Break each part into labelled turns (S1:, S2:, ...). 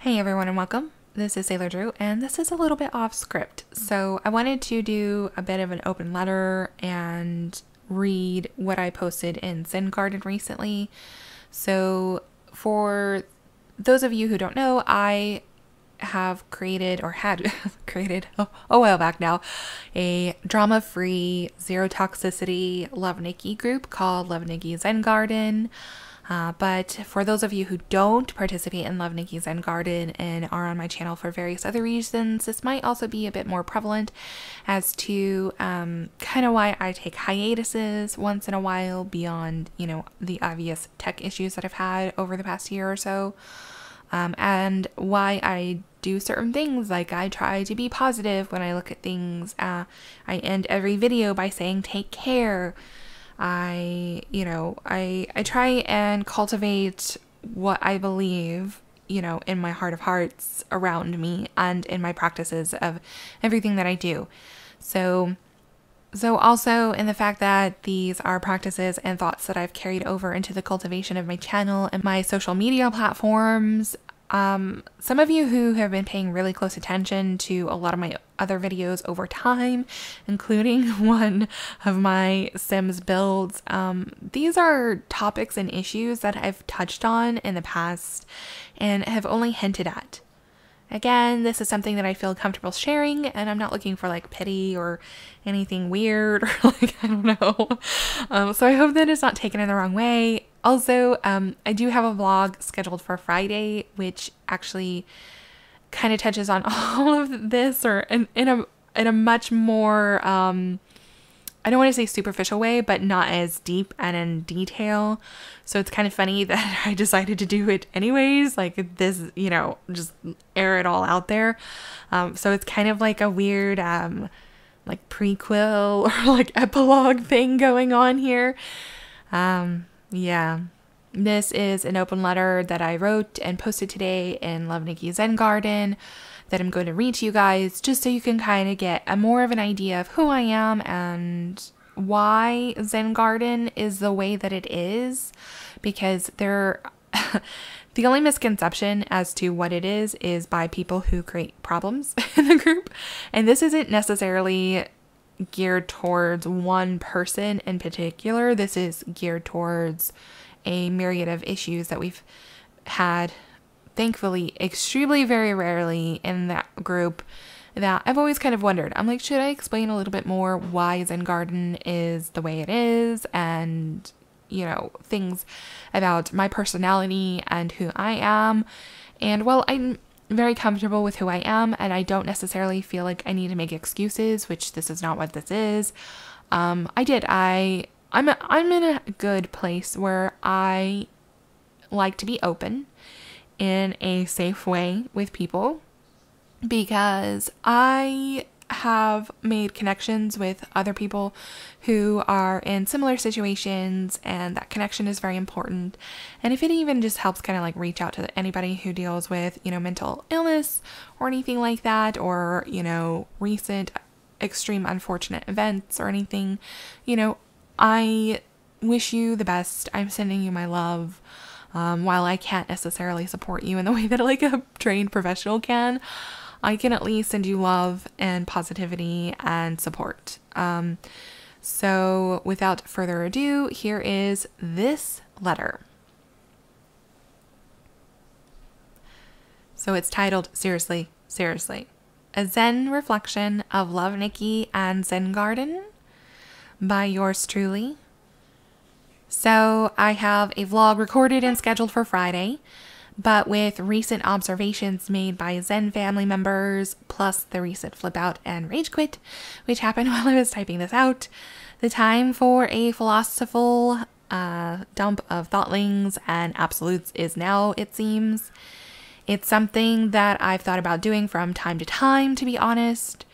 S1: Hey everyone and welcome. This is Sailor Drew and this is a little bit off script. So I wanted to do a bit of an open letter and read what I posted in Zen Garden recently. So for those of you who don't know, I have created or had created a while back now a drama-free, zero toxicity Love Nikki group called Love Nikki Zen Garden. But for those of you who don't participate in Love Nikki Zen Garden and are on my channel for various other reasons, this might also be a bit more prevalent as to kind of why I take hiatuses once in a while beyond, the obvious tech issues that I've had over the past year or so. And why I do certain things, like I try to be positive when I look at things. I end every video by saying take care. I try and cultivate what I believe, in my heart of hearts around me and in my practices of everything that I do. So also in the fact that these are practices and thoughts that I've carried over into the cultivation of my channel and my social media platforms. Some of you who have been paying really close attention to a lot of my other videos over time, including one of my Sims builds, these are topics and issues that I've touched on in the past and have only hinted at. Again, this is something that I feel comfortable sharing, and I'm not looking for like pity or anything weird or I don't know. So I hope that it's not taken in the wrong way. Also, I do have a vlog scheduled for Friday, which actually kind of touches on all of this, or in a much more, I don't want to say superficial way, but not as deep and in detail. So it's kind of funny that I decided to do it anyways, like this, just air it all out there. So it's kind of like a weird, like prequel or like epilogue thing going on here. Yeah, this is an open letter that I wrote and posted today in Love Nikki Zen Garden that I'm going to read to you guys, just so you can kind of get a more of an idea of who I am and why Zen Garden is the way that it is, because the only misconception as to what it is by people who create problems in the group. And this isn't necessarily geared towards one person in particular. This is geared towards a myriad of issues that we've had, thankfully, extremely very rarely in that group, that I've always kind of wondered. I'm like, should I explain a little bit more why Zen Garden is the way it is, and things about my personality and who I am. And well, I'm very comfortable with who I am, and I don't necessarily feel like I need to make excuses, which this is not what this is. I'm in a good place where I like to be open in a safe way with people, because I have made connections with other people who are in similar situations, and that connection is very important. And if it even just helps kind of like reach out to anybody who deals with, mental illness or anything like that, or, recent extreme unfortunate events or anything, I wish you the best. I'm sending you my love. While I can't necessarily support you in the way that like a trained professional can, I can at least send you love and positivity and support. So without further ado, here is this letter. So it's titled, Seriously, Seriously, a Zen reflection of Love Nikki and Zen Garden by yours truly. So I have a vlog recorded and scheduled for Friday, but with recent observations made by Zen family members, plus the recent flip out and rage quit, which happened while I was typing this out, the time for a philosophical dump of thoughtlings and absolutes is now, it seems. It's something that I've thought about doing from time to time, to be honest.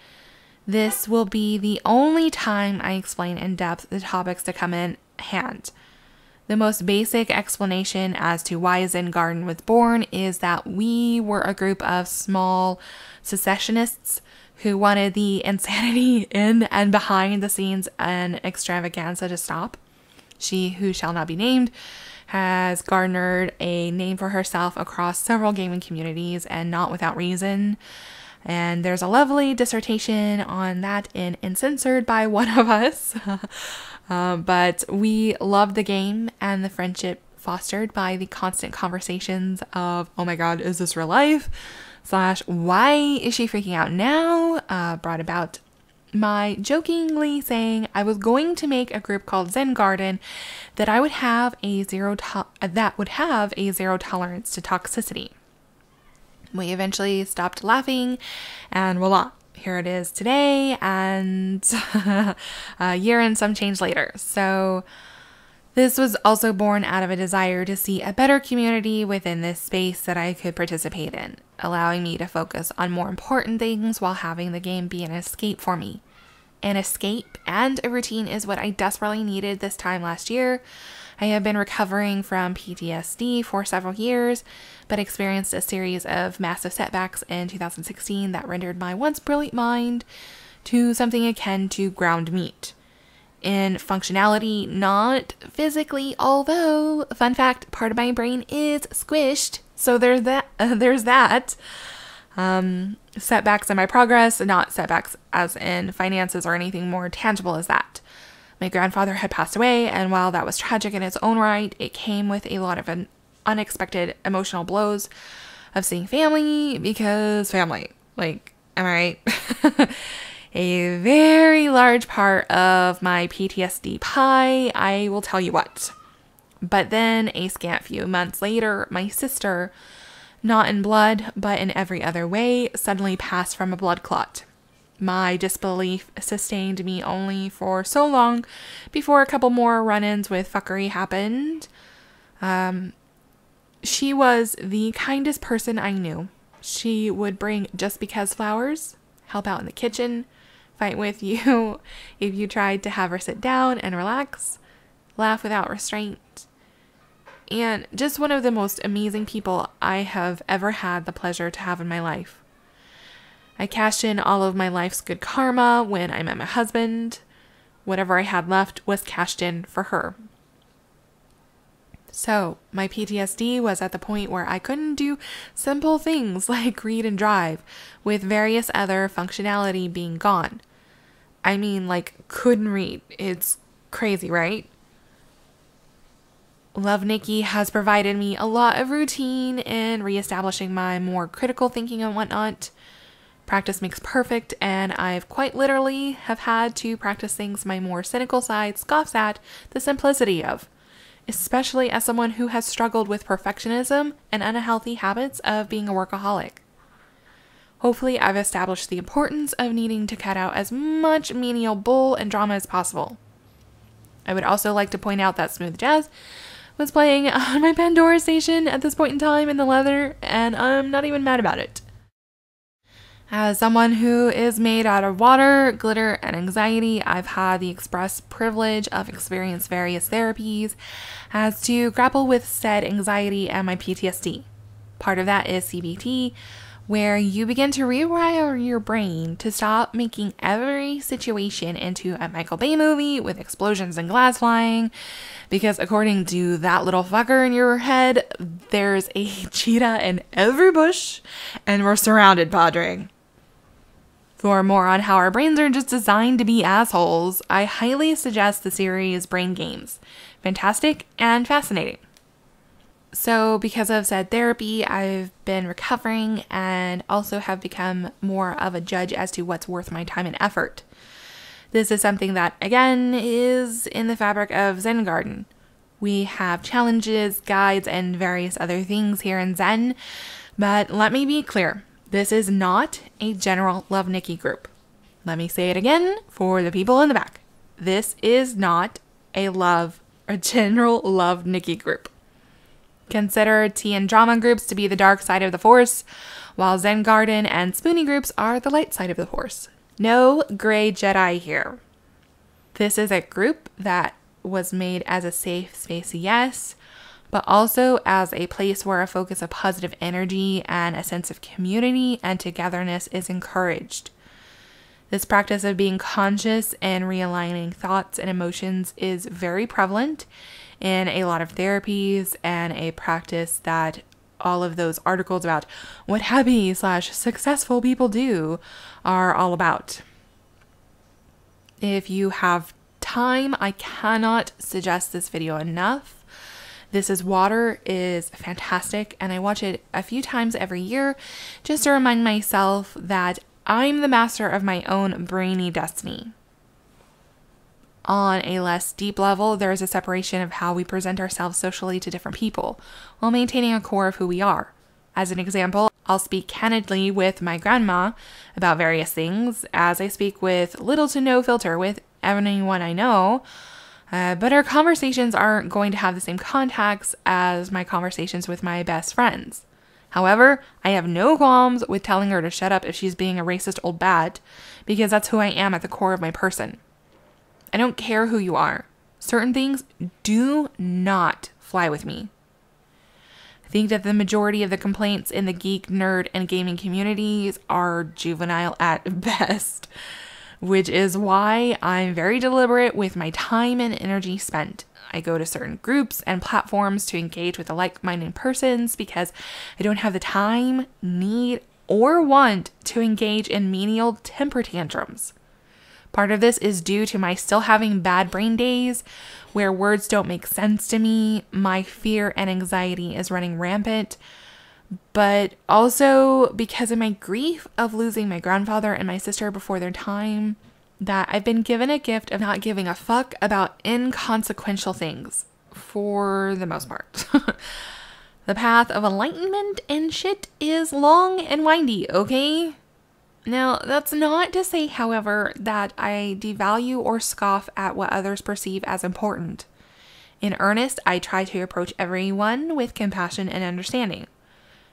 S1: This will be the only time I explain in depth the topics to come in hand. The most basic explanation as to why Zen Garden was born is that we were a group of small secessionists who wanted the insanity in and behind the scenes and extravaganza to stop. She, who shall not be named, has garnered a name for herself across several gaming communities, and not without reason. And there's a lovely dissertation on that in Uncensored by one of us. But we loved the game and the friendship fostered by the constant conversations of, oh my god, is this real life? / why is she freaking out now? Brought about my jokingly saying I was going to make a group called Zen Garden that would have a zero tolerance to toxicity. We eventually stopped laughing, and voila, here it is today, and a year and some change later. So this was also born out of a desire to see a better community within this space that I could participate in, allowing me to focus on more important things while having the game be an escape for me. An escape and a routine is what I desperately needed this time last year. I have been recovering from PTSD for several years, but experienced a series of massive setbacks in 2016 that rendered my once brilliant mind to something akin to ground meat. In functionality, not physically, although, fun fact, part of my brain is squished, so there's that. Setbacks in my progress, not setbacks as in finances or anything more tangible as that. My grandfather had passed away, and while that was tragic in its own right, it came with a lot of unexpected emotional blows of seeing family, because family, like, am I right? A very large part of my PTSD pie, I will tell you what. But then, a scant few months later, my sister, not in blood, but in every other way, suddenly passed from a blood clot. My disbelief sustained me only for so long before a couple more run-ins with fuckery happened. She was the kindest person I knew. She would bring just because flowers, help out in the kitchen, fight with you if you tried to have her sit down and relax, laugh without restraint, and just one of the most amazing people I have ever had the pleasure to have in my life. I cashed in all of my life's good karma when I met my husband. Whatever I had left was cashed in for her. So, my PTSD was at the point where I couldn't do simple things like read and drive, with various other functionality being gone. I mean, like, couldn't read. It's crazy, right? Love Nikki has provided me a lot of routine in reestablishing my more critical thinking and whatnot. Practice makes perfect, and I've quite literally have had to practice things my more cynical side scoffs at the simplicity of, especially as someone who has struggled with perfectionism and unhealthy habits of being a workaholic. Hopefully, I've established the importance of needing to cut out as much menial bull and drama as possible. I would also like to point out that smooth jazz was playing on my Pandora station at this point in time in the leather, and I'm not even mad about it. As someone who is made out of water, glitter, and anxiety, I've had the express privilege of experiencing various therapies as to grapple with said anxiety and my PTSD. Part of that is CBT, where you begin to rewire your brain to stop making every situation into a Michael Bay movie with explosions and glass flying, because according to that little fucker in your head, there's a cheetah in every bush, and we're surrounded, Padre. For more on how our brains are just designed to be assholes, I highly suggest the series Brain Games. Fantastic and fascinating. So because of said therapy, I've been recovering and also have become more of a judge as to what's worth my time and effort. This is something that, again, is in the fabric of Zen Garden. We have challenges, guides, and various other things here in Zen, but let me be clear. This is not a general Love Nikki group. Let me say it again for the people in the back. This is not a general Love Nikki group. Consider tea and drama groups to be the dark side of the force, while Zen Garden and Spoonie groups are the light side of the force. No gray Jedi here. This is a group that was made as a safe space, yes, but also as a place where a focus of positive energy and a sense of community and togetherness is encouraged. This practice of being conscious and realigning thoughts and emotions is very prevalent in a lot of therapies, and a practice that all of those articles about what happy/successful people do are all about. If you have time, I cannot suggest this video enough. This Is Water is fantastic, and I watch it a few times every year just to remind myself that I'm the master of my own brainy destiny. On a less deep level, there is a separation of how we present ourselves socially to different people, while maintaining a core of who we are. As an example, I'll speak candidly with my grandma about various things, as I speak with little to no filter with anyone I know, but our conversations aren't going to have the same context as my conversations with my best friends. However, I have no qualms with telling her to shut up if she's being a racist old bat, because that's who I am at the core of my person. I don't care who you are. Certain things do not fly with me. I think that the majority of the complaints in the geek, nerd, and gaming communities are juvenile at best, which is why I'm very deliberate with my time and energy spent. I go to certain groups and platforms to engage with the like-minded persons because I don't have the time, need, or want to engage in menial temper tantrums. Part of this is due to my still having bad brain days where words don't make sense to me. My fear and anxiety is running rampant, but also because of my grief of losing my grandfather and my sister before their time, that I've been given a gift of not giving a fuck about inconsequential things for the most part. The path of enlightenment and shit is long and windy, okay? Now, that's not to say, however, that I devalue or scoff at what others perceive as important. In earnest, I try to approach everyone with compassion and understanding.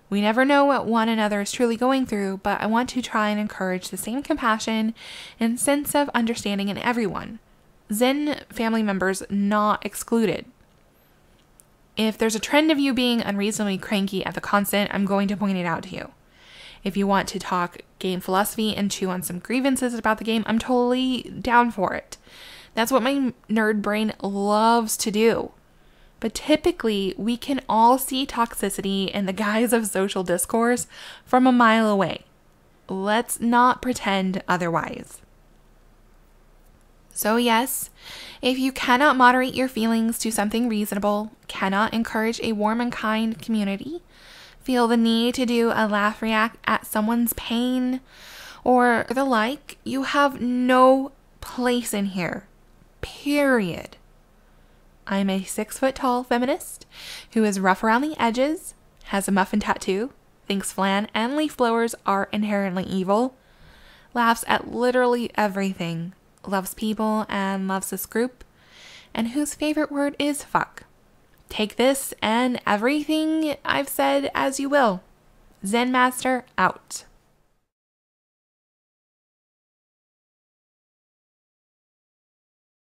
S1: We never know what one another is truly going through, but I want to try and encourage the same compassion and sense of understanding in everyone. Zen family members not excluded. If there's a trend of you being unreasonably cranky at the constant, I'm going to point it out to you. If you want to talk game philosophy and chew on some grievances about the game, I'm totally down for it. That's what my nerd brain loves to do. But typically, we can all see toxicity in the guise of social discourse from a mile away. Let's not pretend otherwise. So yes, if you cannot moderate your feelings to something reasonable, cannot encourage a warm and kind community, feel the need to do a laugh react at someone's pain, or the like, you have no place in here. Period. I'm a 6-foot-tall feminist who is rough around the edges, has a muffin tattoo, thinks flan and leaf blowers are inherently evil, laughs at literally everything, loves people and loves this group, and whose favorite word is fuck. Take this and everything I've said as you will. Zen Master out.